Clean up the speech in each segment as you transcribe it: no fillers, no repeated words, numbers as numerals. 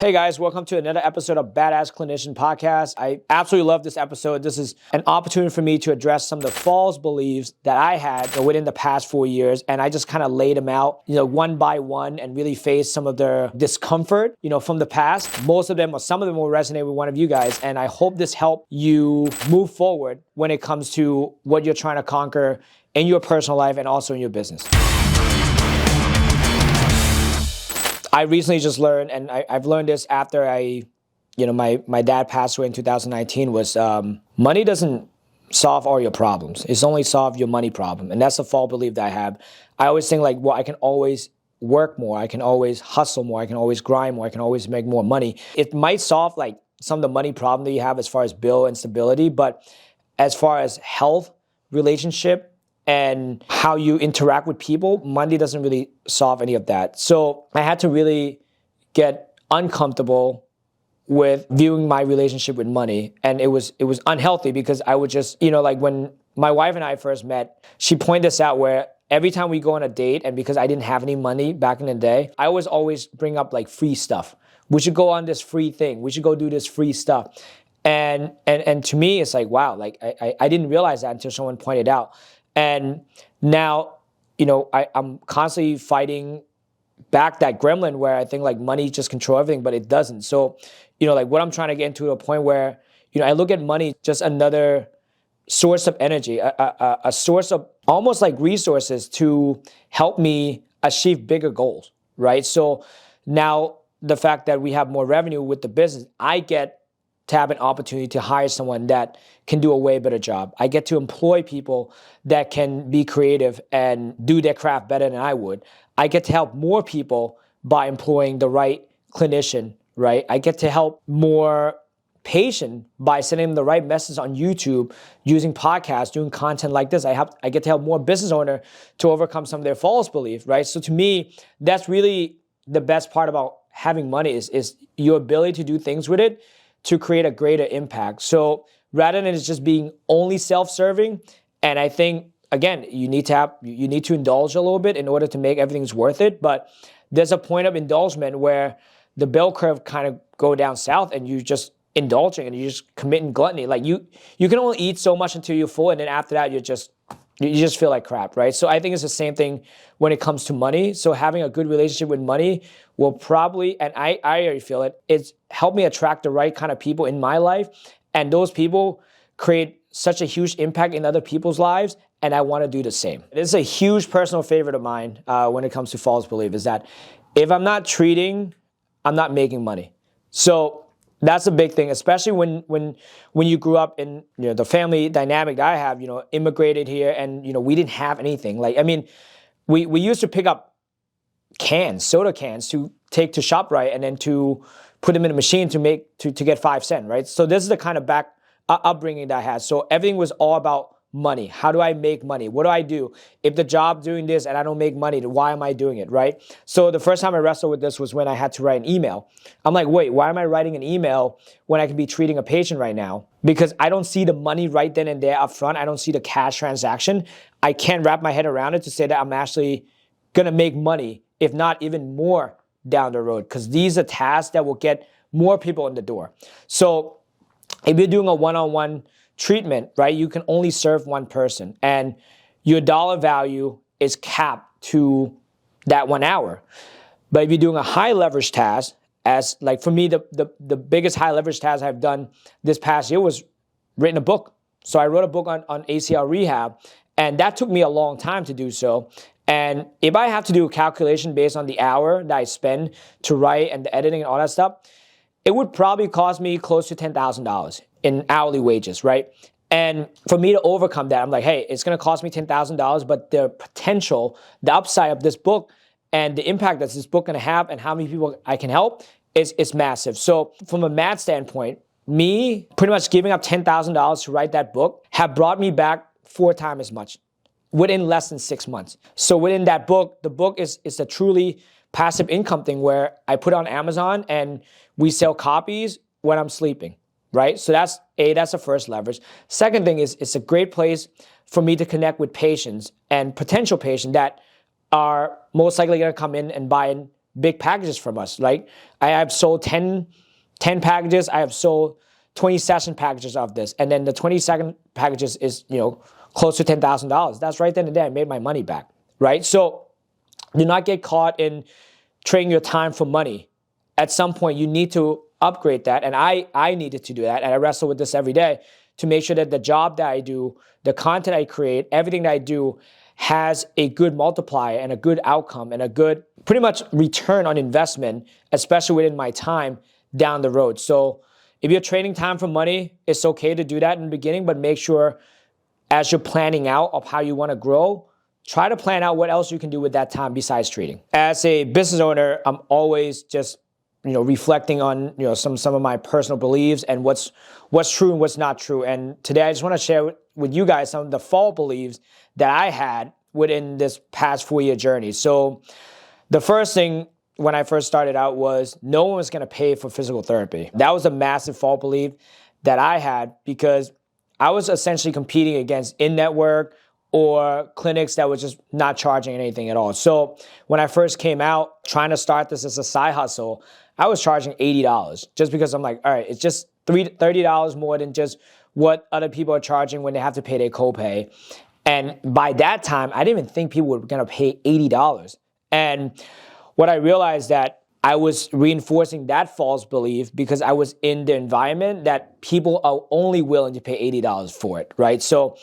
Hey guys, welcome to another episode of Badass Clinician Podcast. I absolutely love this episode. This is an opportunity for me to address some of the false beliefs that I had within the past 4 years, and I just kind of laid them out, one by one, and really faced some of their discomfort, from the past. Most of them, or some of them, will resonate with one of you guys, and I hope this helped you move forward when it comes to what you're trying to conquer in your personal life and also in your business. I recently just learned, and I've learned this after my dad passed away in 2019, was money doesn't solve all your problems. It's only solve your money problem. And that's a false belief that I have. I always think I can always work more. I can always hustle more. I can always grind more. I can always make more money. It might solve some of the money problem that you have as far as bill and stability, but as far as health, relationship, and how you interact with people, money doesn't really solve any of that. So I had to really get uncomfortable with viewing my relationship with money. And it was unhealthy because I would just, when my wife and I first met, she pointed this out where every time we go on a date, and because I didn't have any money back in the day, I always bring up free stuff. We should go on this free thing. We should go do this free stuff. And to me, it's wow, I didn't realize that until someone pointed out. And now, I'm constantly fighting back that gremlin where I think money just control everything, but it doesn't. So, what I'm trying to get into a point where, I look at money just another source of energy, a source of almost resources to help me achieve bigger goals, right? So now the fact that we have more revenue with the business, I get to have an opportunity to hire someone that can do a way better job. I get to employ people that can be creative and do their craft better than I would. I get to help more people by employing the right clinician, right? I get to help more patient by sending them the right message on YouTube, using podcasts, doing content like this. I get to help more business owner to overcome some of their false beliefs, right? So to me, that's really the best part about having money is your ability to do things with it to create a greater impact. So rather than it just being only self-serving, and I think, again, you need to indulge a little bit in order to make everything's worth it. But there's a point of indulgence where the bell curve kind of go down south and you just indulging and you just committing gluttony. You can only eat so much until you're full, and then after that you just feel like crap, right? So I think it's the same thing when it comes to money. So having a good relationship with money will probably, and I already feel it, it's helped me attract the right kind of people in my life. And those people create such a huge impact in other people's lives. And I want to do the same. It's a huge personal favorite of mine when it comes to false belief is that if I'm not treating, I'm not making money. So that's a big thing, especially when you grew up in the family dynamic that I have, immigrated here, and we didn't have anything. We used to pick up soda cans to take to ShopRite and then to put them in a machine to get 5 cents, right? So this is the kind of upbringing that I had. So everything was all about money. How do I make money? What do I do? If the job's doing this and I don't make money, then why am I doing it, right? So the first time I wrestled with this was when I had to write an email. I'm like, wait, why am I writing an email when I can be treating a patient right now? Because I don't see the money right then and there up front. I don't see the cash transaction. I can't wrap my head around it to say that I'm actually going to make money, if not even more down the road, because these are tasks that will get more people in the door. So if you're doing a one-on-one treatment, right, you can only serve one person, and your dollar value is capped to that 1 hour. But if you're doing a high leverage task, as for me, the biggest high leverage task I've done this past year was written a book. So I wrote a book on ACL rehab, and that took me a long time to do so. And if I have to do a calculation based on the hour that I spend to write and the editing and all that stuff, it would probably cost me close to $10,000 in hourly wages, right? And for me to overcome that, I'm like, hey, it's going to cost me $10,000, but the potential, the upside of this book and the impact that this book going to have and how many people I can help is massive. So from a math standpoint, me pretty much giving up $10,000 to write that book have brought me back 4 times as much within less than 6 months. So within that book, the book is a truly passive income thing where I put it on Amazon and we sell copies when I'm sleeping, right? So that's the first leverage. Second thing is it's a great place for me to connect with patients and potential patients that are most likely going to come in and buy big packages from us. Like I have sold 10 packages. I have sold 20 session packages of this. And then the 20-second packages is, close to $10,000. That's right then and there. I made my money back, right? So do not get caught in trading your time for money. At some point, you need to upgrade that. And I needed to do that. And I wrestle with this every day to make sure that the job that I do, the content I create, everything that I do has a good multiplier and a good outcome and a good pretty much return on investment, especially within my time down the road. So if you're trading time for money, it's okay to do that in the beginning, but make sure as you're planning out of how you want to grow, try to plan out what else you can do with that time besides trading. As a business owner, I'm always just reflecting on some of my personal beliefs and what's true and what's not true. And today I just want to share with you guys some of the false beliefs that I had within this past 4-year journey. So the first thing when I first started out was no one was going to pay for physical therapy. That was a massive false belief that I had because I was essentially competing against in-network or clinics that was just not charging anything at all. So when I first came out trying to start this as a side hustle, I was charging $80 just because I'm like, all right, it's just $30 more than just what other people are charging when they have to pay their copay. And by that time, I didn't even think people were going to pay $80. And what I realized that I was reinforcing that false belief because I was in the environment that people are only willing to pay $80 for it, right? So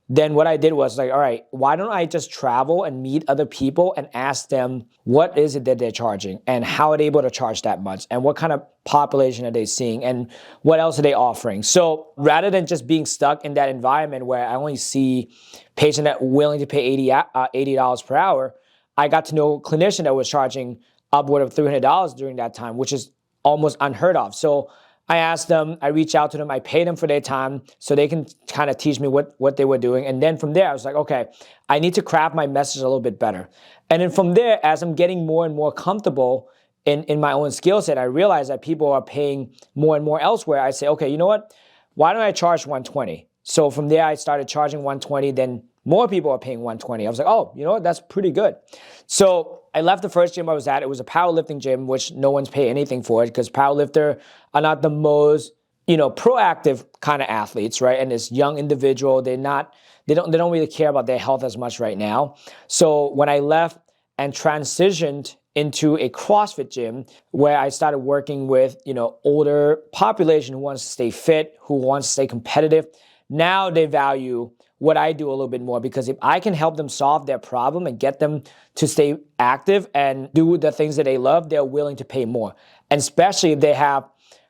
then what I did was like, all right, why don't I just travel and meet other people and ask them what is it that they're charging and how are they able to charge that much and what kind of population are they seeing and what else are they offering? So rather than just being stuck in that environment where I only see patients that are willing to pay $80 per hour, I got to know a clinician that was charging upward of $300 during that time, which is almost unheard of. So I asked them, I reached out to them, I paid them for their time so they can kind of teach me what they were doing. And then from there, I was like, okay, I need to craft my message a little bit better. And then from there, as I'm getting more and more comfortable in my own skill set, I realize that people are paying more and more elsewhere. I say, okay, you know what? Why don't I charge $120? So from there, I started charging $120, then more people are paying $120. I was like, oh, you know what? That's pretty good. So I left the first gym I was at. It was a powerlifting gym, which no one's paying anything for it because powerlifter are not the most, proactive kind of athletes, right? And this young individual, they don't really care about their health as much right now. So when I left and transitioned into a CrossFit gym where I started working with, older population who wants to stay fit, who wants to stay competitive, now they value what I do a little bit more because if I can help them solve their problem and get them to stay active and do the things that they love, they're willing to pay more. And especially if they have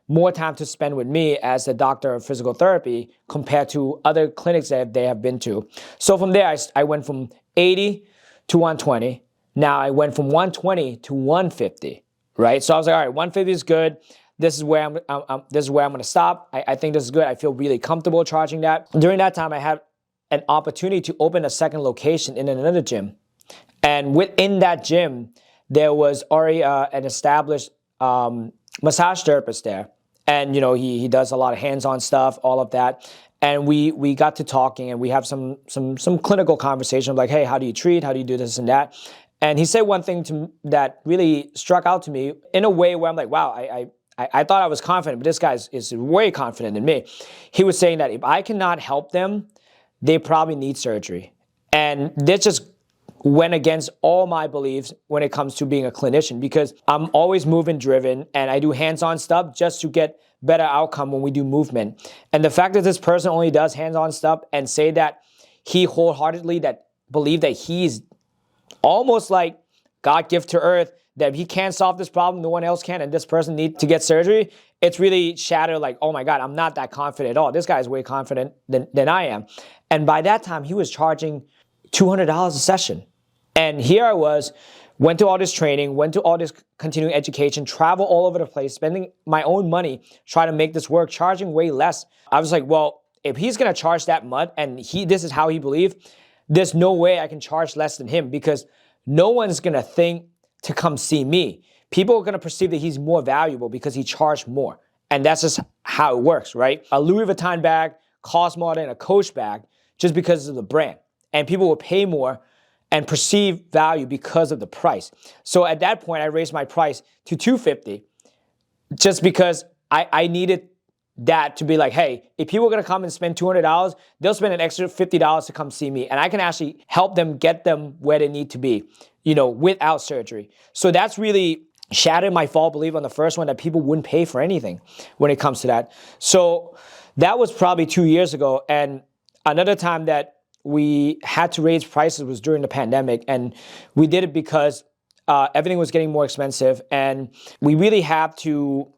more time to spend with me as a doctor of physical therapy compared to other clinics that they have been to. So from there, I went from 80 to 120. Now I went from 120 to 150, right? So I was like, all right, 150 is good. This is where I'm going to stop. I think this is good. I feel really comfortable charging that. During that time, I had an opportunity to open a second location in another gym. And within that gym, there was already an established massage therapist there. And, he does a lot of hands-on stuff, all of that. And we got to talking and we have some clinical conversation like, hey, how do you treat? How do you do this and that? And he said one thing that really struck out to me in a way where I'm like, wow, I thought I was confident, but this guy is way confident than me. He was saying that if I cannot help them, they probably need surgery. And this just went against all my beliefs when it comes to being a clinician because I'm always movement driven and I do hands-on stuff just to get better outcome when we do movement. And the fact that this person only does hands-on stuff and say that he wholeheartedly believe that he's almost like God gift to earth, that if he can't solve this problem, no one else can, and this person needs to get surgery, it's really shattered like, oh my God, I'm not that confident at all. This guy is way confident than I am. And by that time, he was charging $200 a session. And here I was, went to all this training, went to all this continuing education, travel all over the place, spending my own money, trying to make this work, charging way less. I was like, well, if he's going to charge that much and this is how he believed, there's no way I can charge less than him because no one's going to think to come see me. People are going to perceive that he's more valuable because he charged more. And that's just how it works, right? A Louis Vuitton bag costs more than a Coach bag just because of the brand. And people will pay more and perceive value because of the price. So at that point, I raised my price to $250 just because I needed that to be like, hey, if people are going to come and spend $200, they'll spend an extra $50 to come see me. And I can actually help them get them where they need to be, without surgery. So that's really shattered my false belief on the first one that people wouldn't pay for anything when it comes to that. So that was probably 2 years ago. And another time that we had to raise prices was during the pandemic. And we did it because everything was getting more expensive. And we really have to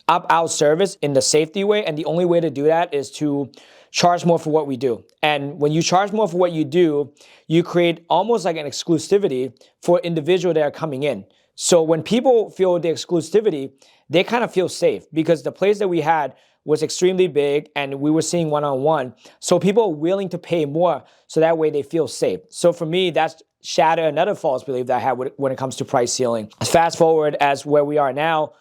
up our service in the safety way. And the only way to do that is to charge more for what we do. And when you charge more for what you do, you create almost like an exclusivity for individuals that are coming in. So when people feel the exclusivity, they kind of feel safe because the place that we had was extremely big and we were seeing one-on-one. So people are willing to pay more so that way they feel safe. So for me, that's shattered another false belief that I had when it comes to price ceiling. Fast forward as where we are now,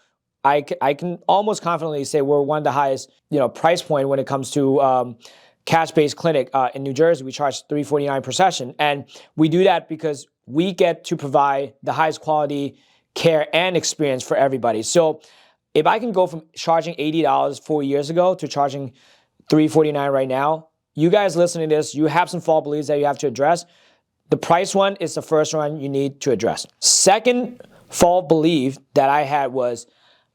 I can almost confidently say we're one of the highest, price point when it comes to cash-based clinic in New Jersey. We charge $349 per session, and we do that because we get to provide the highest quality care and experience for everybody. So if I can go from charging $80 4 years ago to charging $349 right now, you guys listening to this, you have some false beliefs that you have to address. The price one is the first one you need to address. Second false belief that I had was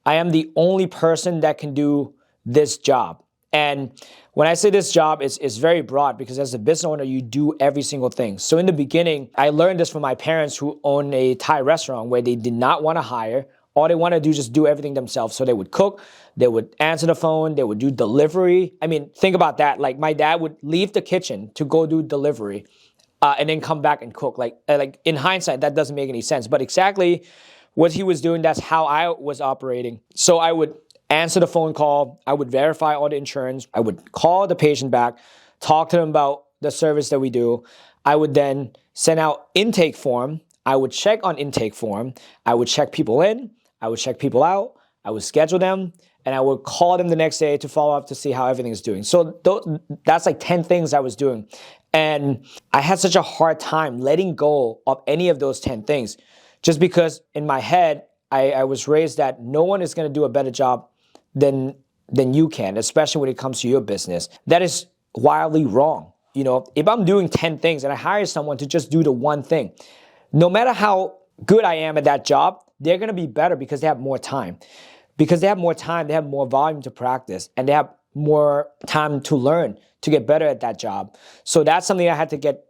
I am the only person that can do this job. And when I say this job, it's very broad because as a business owner, you do every single thing. So in the beginning, I learned this from my parents who own a Thai restaurant where they did not want to hire. All they want to do is just do everything themselves. So they would cook, they would answer the phone, they would do delivery. I mean, think about that. Like my dad would leave the kitchen to go do delivery and then come back and cook. Like in hindsight, that doesn't make any sense. But exactly what he was doing, that's how I was operating. So I would answer the phone call, I would verify all the insurance, I would call the patient back, talk to them about the service that we do. I would then send out intake form, I would check on intake form, I would check people in, I would check people out, I would schedule them, and I would call them the next day to follow up to see how everything is doing. So that's like 10 things I was doing. And I had such a hard time letting go of any of those 10 things. Just because in my head, I was raised that no one is going to do a better job than you can, especially when it comes to your business. That is wildly wrong. If I'm doing 10 things and I hire someone to just do the one thing, no matter how good I am at that job, they're going to be better because they have more time. Because they have more time, they have more volume to practice, and they have more time to learn to get better at that job. So that's something I had to get,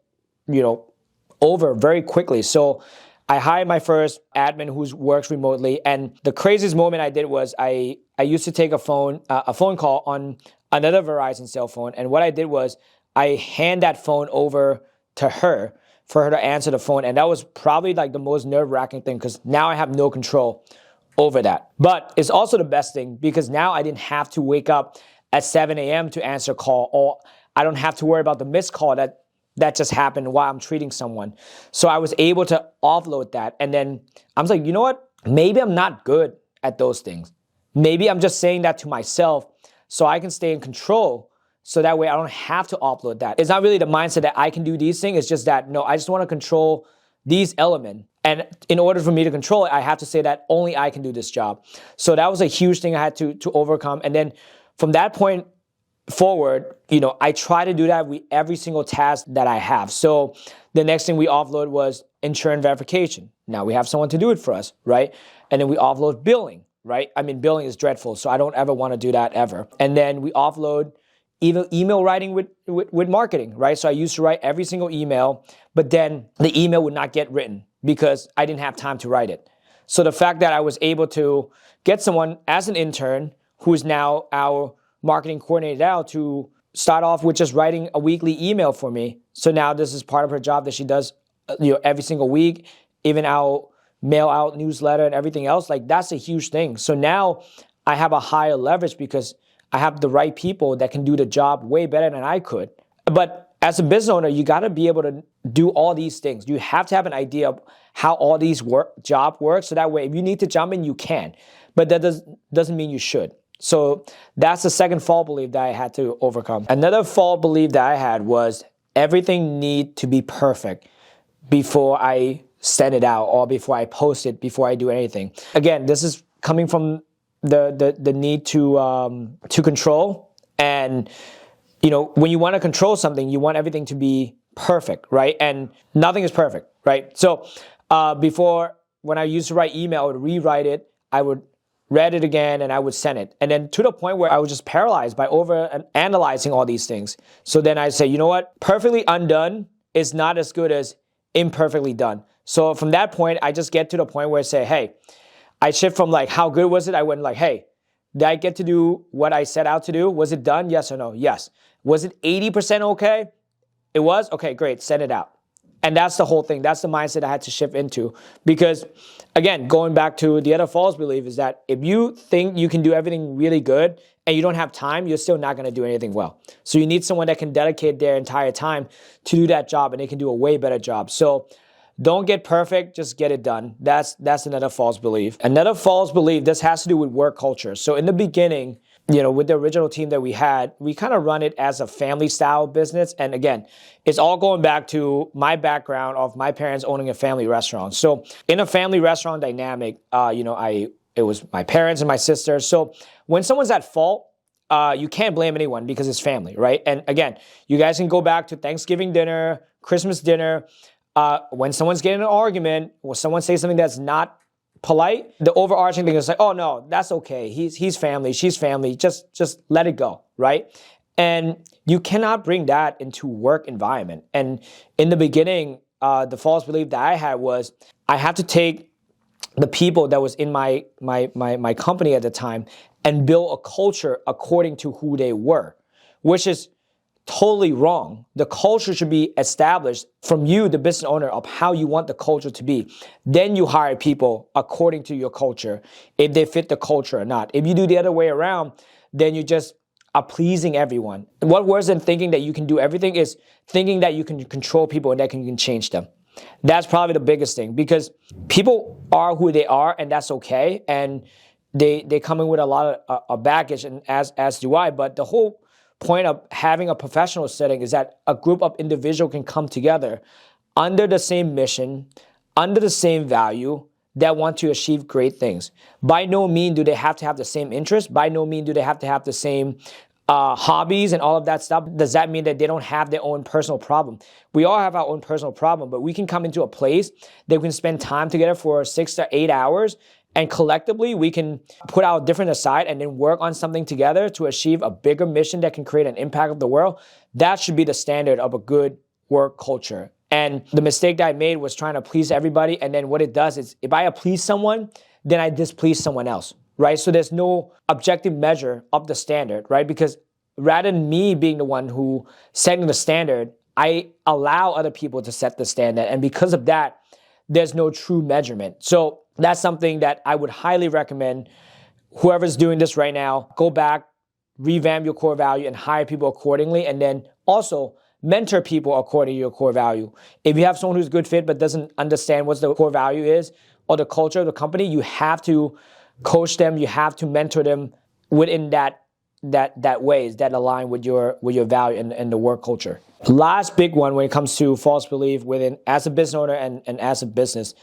over very quickly. So I hired my first admin who works remotely, and the craziest moment I did was I used to take a phone call on another Verizon cell phone, and what I did was I hand that phone over to her for her to answer the phone, and that was probably like the most nerve-wracking thing because now I have no control over that. But it's also the best thing because now I didn't have to wake up at 7 a.m. to answer a call, or I don't have to worry about the missed call that just happened while I'm treating someone. So I was able to offload that. And then I was like, you know what? Maybe I'm not good at those things. Maybe I'm just saying that to myself so I can stay in control. So that way I don't have to offload that. It's not really the mindset that I can do these things. It's just that, no, I just want to control these elements. And in order for me to control it, I have to say that only I can do this job. So that was a huge thing I had to overcome. And then from that point forward, I try to do that with every single task that I have. So the next thing we offload was insurance verification. Now we have someone to do it for us, right? And then we offload billing, right? I mean, billing is dreadful, so I don't ever want to do that ever. And then we offload email writing with marketing, right? So I used to write every single email, but then the email would not get written because I didn't have time to write it. So the fact that I was able to get someone as an intern who is now our marketing coordinator now to start off with just writing a weekly email for me. So now this is part of her job that she does, every single week, even our mail out newsletter and everything else. Like that's a huge thing. So now I have a higher leverage because I have the right people that can do the job way better than I could. But as a business owner, you got to be able to do all these things. You have to have an idea of how all these job works. So that way, if you need to jump in, you can. But that doesn't mean you should. So that's the second false belief that I had to overcome. Another false belief that I had was everything need to be perfect before I send it out or before I post it, before I do anything. Again, this is coming from the need to control. And when you want to control something, you want everything to be perfect, right? And nothing is perfect, right? So before, when I used to write email, I would rewrite it, I would read it again, and I would send it. And then to the point where I was just paralyzed by over analyzing all these things. So then I say, you know what? Perfectly undone is not as good as imperfectly done. So from that point, I just get to the point where I say, hey, I shift from like, how good was it? I went like, hey, did I get to do what I set out to do? Was it done? Yes or no? Yes. Was it 80% okay? It was? Okay, great. Send it out. And that's the whole thing. That's the mindset I had to shift into. Because, again, going back to the other false belief is that if you think you can do everything really good and you don't have time, you're still not going to do anything well. So you need someone that can dedicate their entire time to do that job, and they can do a way better job. So don't get perfect, just get it done. That's another false belief. Another false belief, this has to do with work culture. So in the beginning, with the original team that we had, we kind of run it as a family style business. And again, it's all going back to my background of my parents owning a family restaurant. So in a family restaurant dynamic, it was my parents and my sisters. So when someone's at fault, you can't blame anyone because it's family, right? And again, you guys can go back to Thanksgiving dinner, Christmas dinner. When someone's getting in an argument, or someone says something that's not polite, the overarching thing is like, oh no, that's okay. He's family, she's family. Just let it go, right? And you cannot bring that into work environment. And in the beginning, the false belief that I had was I have to take the people that was in my company at the time and build a culture according to who they were, which is totally wrong. The culture should be established from you, the business owner, of how you want the culture to be. Then you hire people according to your culture, if they fit the culture or not. If you do the other way around, then you just are pleasing everyone. And what worse than thinking that you can do everything is thinking that you can control people and that you can change them. That's probably the biggest thing, because people are who they are, and that's okay. And they come in with a lot of baggage, and as do I. But the whole point of having a professional setting is that a group of individuals can come together under the same mission, under the same value, that want to achieve great things. By no means do they have to have the same interests. By no means do they have to have the same hobbies and all of that stuff. Does that mean that they don't have their own personal problem? We all have our own personal problem, but we can come into a place that we can spend time together for 6 to 8 hours, and collectively, we can put our different aside and then work on something together to achieve a bigger mission that can create an impact of the world. That should be the standard of a good work culture. And the mistake that I made was trying to please everybody. And then what it does is, if I please someone, then I displease someone else, right? So there's no objective measure of the standard, right? Because rather than me being the one who setting the standard, I allow other people to set the standard. And because of that, there's no true measurement. So that's something that I would highly recommend whoever's doing this right now. Go back, revamp your core value, and hire people accordingly. And then also mentor people according to your core value. If you have someone who's a good fit but doesn't understand what the core value is or the culture of the company, you have to coach them. You have to mentor them within that ways that align with your value and the work culture. Last big one when it comes to false belief within as a business owner and as a business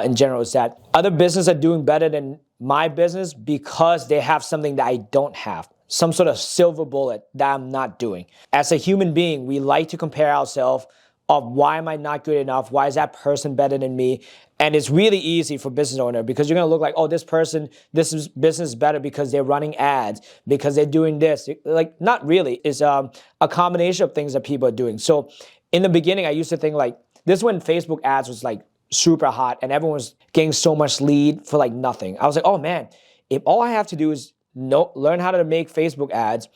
in general is that other businesses are doing better than my business because they have something that I don't have, some sort of silver bullet that I'm not doing. As a human being, we like to compare ourselves of why am I not good enough? Why is that person better than me? And it's really easy for business owner because you're going to look like, oh, this business is better because they're running ads, because they're doing this. Like, not really. It's a combination of things that people are doing. So in the beginning, I used to think like, this is when Facebook ads was like super hot and everyone was getting so much lead for like nothing. I was like, oh man, if all I have to do is learn how to make Facebook ads,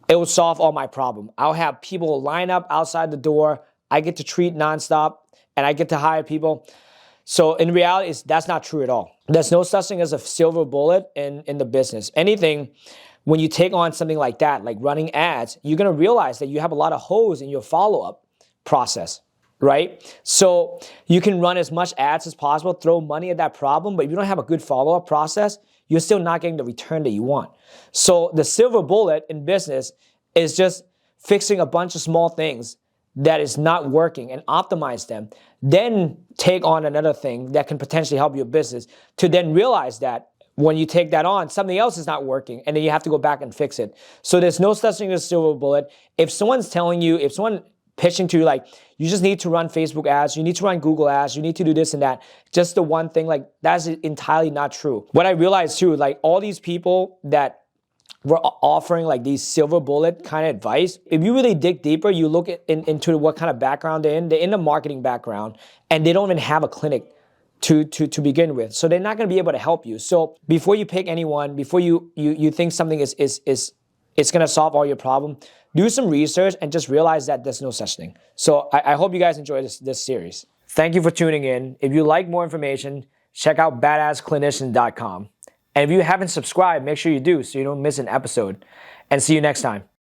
it will solve all my problem. I'll have people line up outside the door. I get to treat nonstop and I get to hire people. So in reality, that's not true at all. There's no such thing as a silver bullet in the business. Anything, when you take on something like that, like running ads, you're going to realize that you have a lot of holes in your follow-up process, right? So you can run as much ads as possible, throw money at that problem, but if you don't have a good follow-up process, you're still not getting the return that you want. So the silver bullet in business is just fixing a bunch of small things that is not working and optimize them, then take on another thing that can potentially help your business, to then realize that when you take that on, something else is not working, and then you have to go back and fix it. So there's no such thing as silver bullet. If someone's telling you, if someone pitching to you like, you just need to run Facebook ads, you need to run Google ads, you need to do this and that, just the one thing, like, that's entirely not true. What I realized too, like, all these people that were offering like these silver bullet kind of advice, if you really dig deeper, you look into what kind of background they're in the marketing background, and they don't even have a clinic to begin with. So they're not going to be able to help you. So before you pick anyone, before you think something is going to solve all your problem, do some research and just realize that there's no such thing. So I hope you guys enjoy this series. Thank you for tuning in. If you like more information, check out badassclinician.com. And if you haven't subscribed, make sure you do so you don't miss an episode. And see you next time.